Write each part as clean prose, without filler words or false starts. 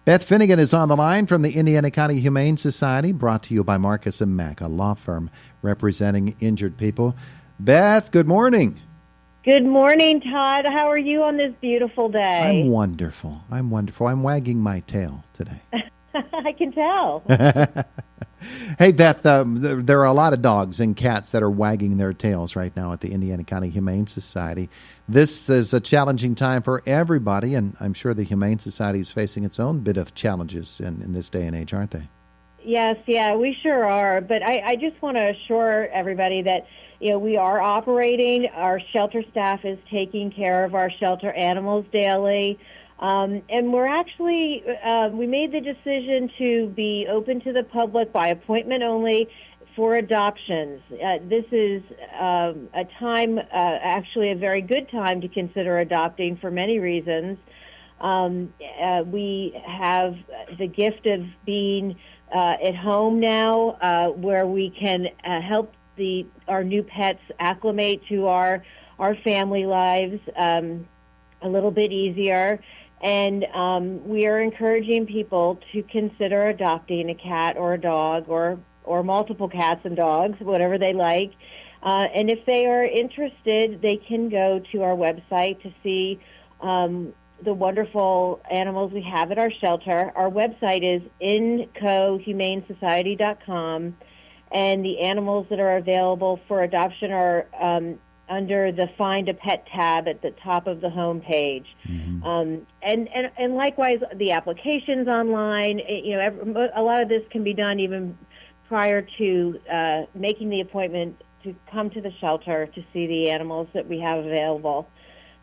Beth Finegan is on the line from the Indiana County Humane Society, brought to you by Marcus & Mack, a law firm representing injured people. Beth, good morning. Good morning, Todd. How are you on this beautiful day? I'm wonderful. I'm wagging my tail today. I can tell. Hey, Beth, there are a lot of dogs and cats that are wagging their tails right now at the Indiana County Humane Society. This is a challenging time for everybody, and I'm sure the Humane Society is facing its own bit of challenges in this day and age, aren't they? Yes, yeah, we sure are. But I just want to assure everybody that we are operating. Our shelter staff is taking care of our shelter animals daily. And we're actually, we made the decision to be open to the public by appointment only for adoptions. This is a time, actually a very good time to consider adopting for many reasons. We have the gift of being at home now, where we can help our new pets acclimate to our family lives a little bit easier. And we are encouraging people to consider adopting a cat or a dog or multiple cats and dogs, whatever they like. And if they are interested, they can go to our website to see the wonderful animals we have at our shelter. Our website is incohumanesociety.com, and the animals that are available for adoption are under the Find a Pet tab at the top of the home page. Mm-hmm. And likewise, the applications online, a lot of this can be done even prior to making the appointment to come to the shelter to see the animals that we have available.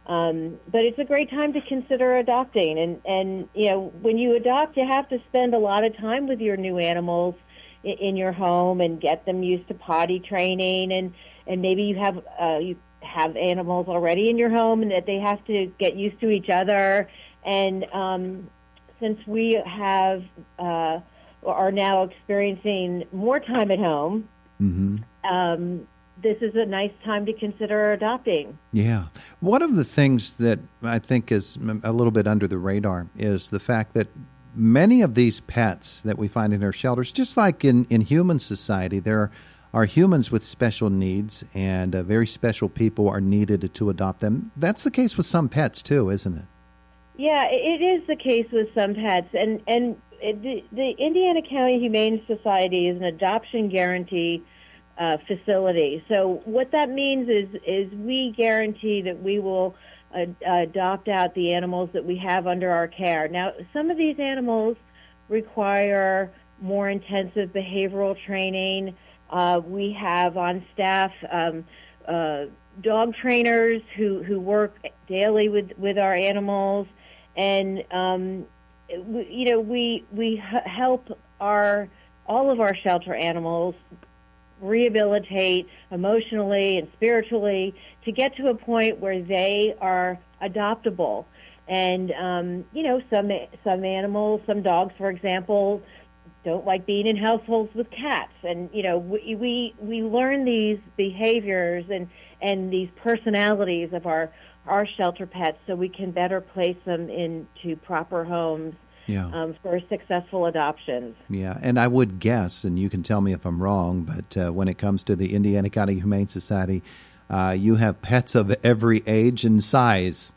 But it's a great time to consider adopting. And when you adopt, you have to spend a lot of time with your new animals in your home and get them used to potty training, and maybe you have animals already in your home and that they have to get used to each other. And since we are now experiencing more time at home, mm-hmm. This is a nice time to consider adopting. Yeah. One of the things that I think is a little bit under the radar is the fact that many of these pets that we find in our shelters, just like in human society, there are humans with special needs, and very special people are needed to adopt them. That's the case with some pets, too, isn't it? Yeah, it is the case with some pets. And the Indiana County Humane Society is an adoption guarantee facility. So what that means is we guarantee that we will adopt out the animals that we have under our care. Now, some of these animals require more intensive behavioral training. We have on staff dog trainers who work daily with our animals, and we help all of our shelter animals rehabilitate emotionally and spiritually to get to a point where they are adoptable. And some animals, some dogs, for example, don't like being in households with cats, and we learn these behaviors and these personalities of our shelter pets, so we can better place them into proper homes. Yeah. For successful adoptions. Yeah, and I would guess, and you can tell me if I'm wrong, but when it comes to the Indiana County Humane Society, you have pets of every age and size.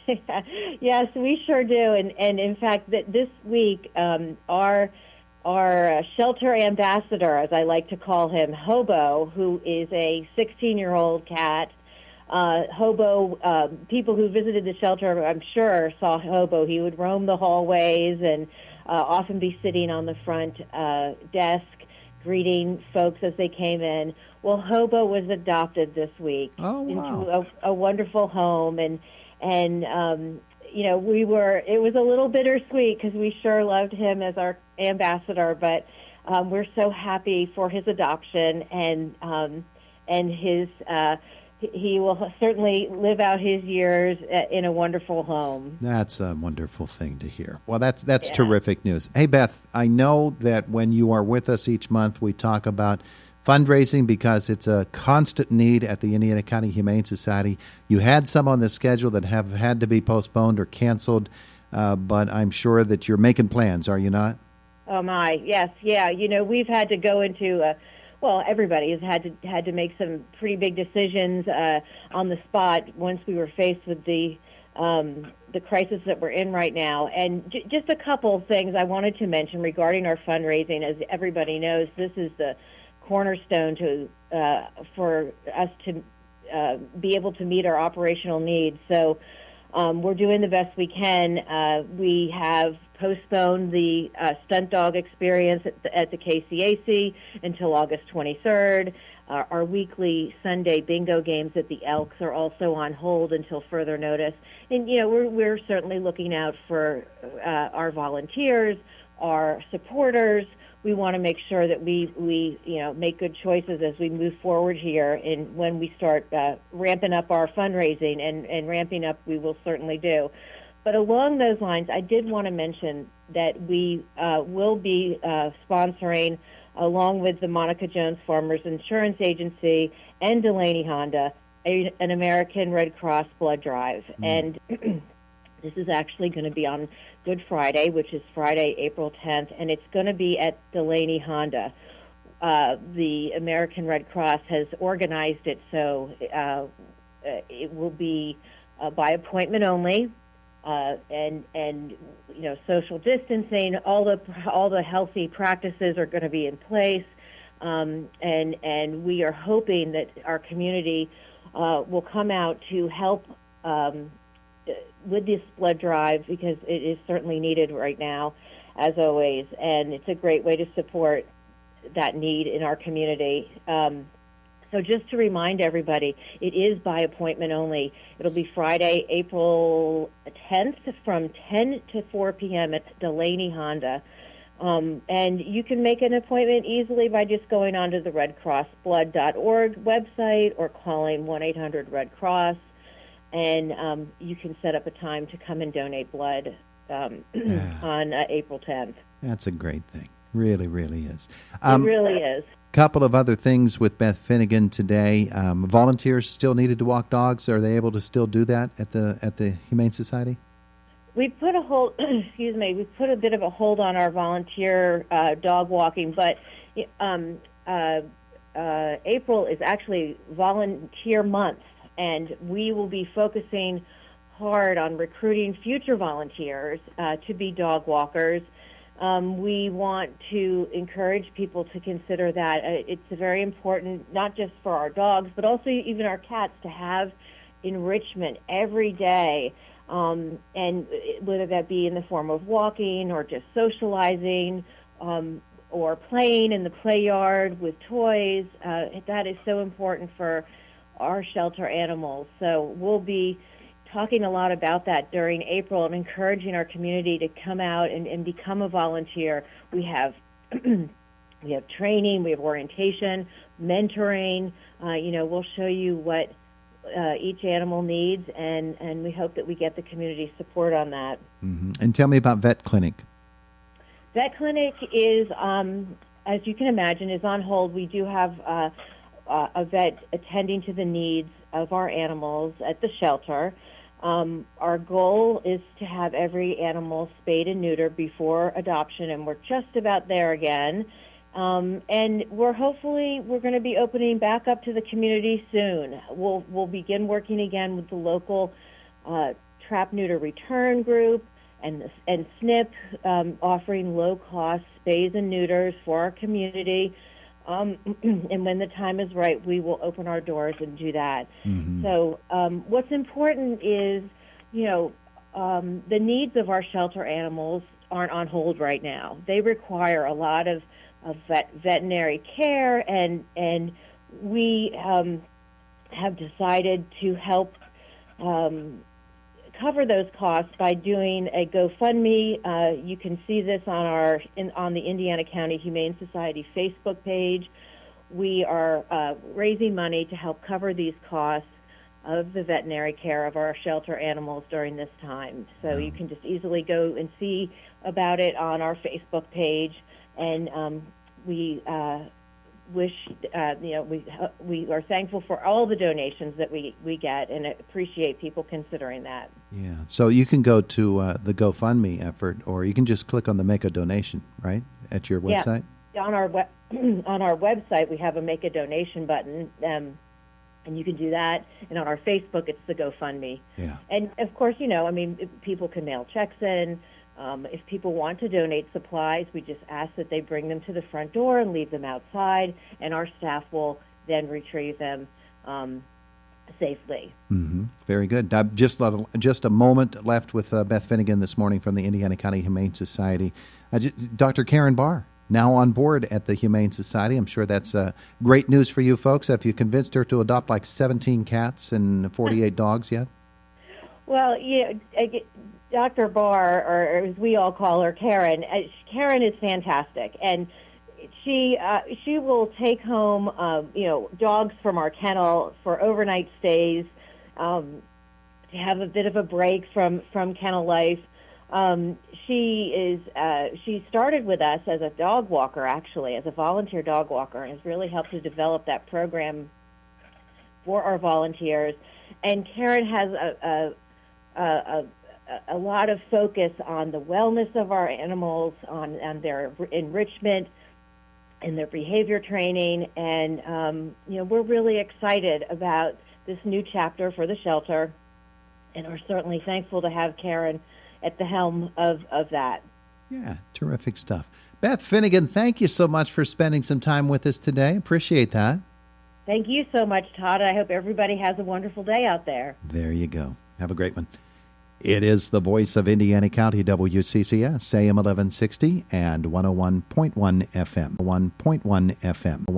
Yes, we sure do. And in fact, this week, our shelter ambassador, as I like to call him, Hobo, who is a 16-year-old cat. Hobo, people who visited the shelter, I'm sure, saw Hobo. He would roam the hallways and often be sitting on the front desk greeting folks as they came in. Well, Hobo was adopted this week into a wonderful home, and it was a little bittersweet because we sure loved him as our ambassador, but we're so happy for his adoption and his. He will certainly live out his years in a wonderful home. That's a wonderful thing to hear. Well, that's terrific news. Hey, Beth, I know that when you are with us each month, we talk about fundraising because it's a constant need at the Indiana County Humane Society. You had some on the schedule that have had to be postponed or canceled. but I'm sure that you're making plans, are you not? Oh my, yes, yeah. We've had to go into everybody has had to make some pretty big decisions on the spot once we were faced with the crisis that we're in right now. And just a couple of things I wanted to mention regarding our fundraising. As everybody knows, this is the cornerstone for us to be able to meet our operational needs. So we're doing the best we can. We have postponed the stunt dog experience at the KCAC until August 23rd. Our weekly Sunday bingo games at the Elks are also on hold until further notice. And we're certainly looking out for our volunteers, our supporters. We want to make sure that we make good choices as we move forward here. And when we start ramping up our fundraising and ramping up, we will certainly do. But along those lines, I did want to mention that we will be sponsoring, along with the Monica Jones Farmers Insurance Agency and Delaney Honda, an American Red Cross blood drive. And this is actually going to be on Good Friday, which is Friday, April 10th, and it's going to be at Delaney Honda. The American Red Cross has organized it, so it will be by appointment only, and social distancing. All the healthy practices are going to be in place, and we are hoping that our community will come out to help with this blood drive, because it is certainly needed right now, as always, and it's a great way to support that need in our community. So just to remind everybody, it is by appointment only. It'll be Friday, April 10th from 10 to 4 p.m. at Delaney Honda. And you can make an appointment easily by just going onto the redcrossblood.org website or calling 1-800-RED-CROSS. And you can set up a time to come and donate blood on April 10th. That's a great thing. Really, really is. It really is. Couple of other things with Beth Finegan today. Volunteers still needed to walk dogs. Are they able to still do that at the Humane Society? We put a hold. Excuse me. We put a bit of a hold on our volunteer dog walking, but April is actually volunteer month. And we will be focusing hard on recruiting future volunteers to be dog walkers. We want to encourage people to consider that. It's very important, not just for our dogs, but also even our cats, to have enrichment every day, and whether that be in the form of walking or just socializing, or playing in the play yard with toys. That is so important for our shelter animals. So we'll be talking a lot about that during April and encouraging our community to come out and become a volunteer. We have we have training, we have orientation, mentoring. We'll show you what each animal needs, and we hope that we get the community support on that. Mm-hmm. And tell me about Vet Clinic. Vet Clinic is, as you can imagine, is on hold. We do have a vet attending to the needs of our animals at the shelter. Our goal is to have every animal spayed and neutered before adoption, and we're just about there again. And we're going to be opening back up to the community soon. We'll begin working again with the local trap neuter return group and SNP, offering low-cost spays and neuters for our community. And when the time is right, we will open our doors and do that. Mm-hmm. So what's important is, the needs of our shelter animals aren't on hold right now. They require a lot of veterinary care, and we have decided to help cover those costs by doing a GoFundMe. You can see this on the Indiana County Humane Society Facebook page. We are raising money to help cover these costs of the veterinary care of our shelter animals during this time. So you can just easily go and see about it on our Facebook page, and we wish, we are thankful for all the donations that we get, and appreciate people considering that. Yeah. So you can go to the GoFundMe effort, or you can just click on the Make a Donation, right, at your website? Yeah. On our website, we have a Make a Donation button, and you can do that. And on our Facebook, it's the GoFundMe. Yeah. And, of course, people can mail checks in. If people want to donate supplies, we just ask that they bring them to the front door and leave them outside, and our staff will then retrieve them safely. Mm-hmm. Very good. Just a moment left with Beth Finegan this morning from the Indiana County Humane Society. Dr. Karen Barr, now on board at the Humane Society. I'm sure that's great news for you folks. Have you convinced her to adopt like 17 cats and 48 dogs yet? Well, Dr. Barr, or as we all call her, Karen. Karen is fantastic, and she will take home dogs from our kennel for overnight stays, to have a bit of a break from kennel life. She started with us as a dog walker, actually, as a volunteer dog walker, and has really helped to develop that program for our volunteers. And Karen has a lot of focus on the wellness of our animals, on their enrichment and their behavior training, and we're really excited about this new chapter for the shelter, and are certainly thankful to have Karen at the helm of that. Yeah, terrific stuff. Beth Finegan, thank you so much for spending some time with us today. Appreciate that. Thank you so much, Todd. I hope everybody has a wonderful day out there. There you go. Have a great one. It is the voice of Indiana County, WCCS, AM 1160 and 101.1 FM. 101.1 FM.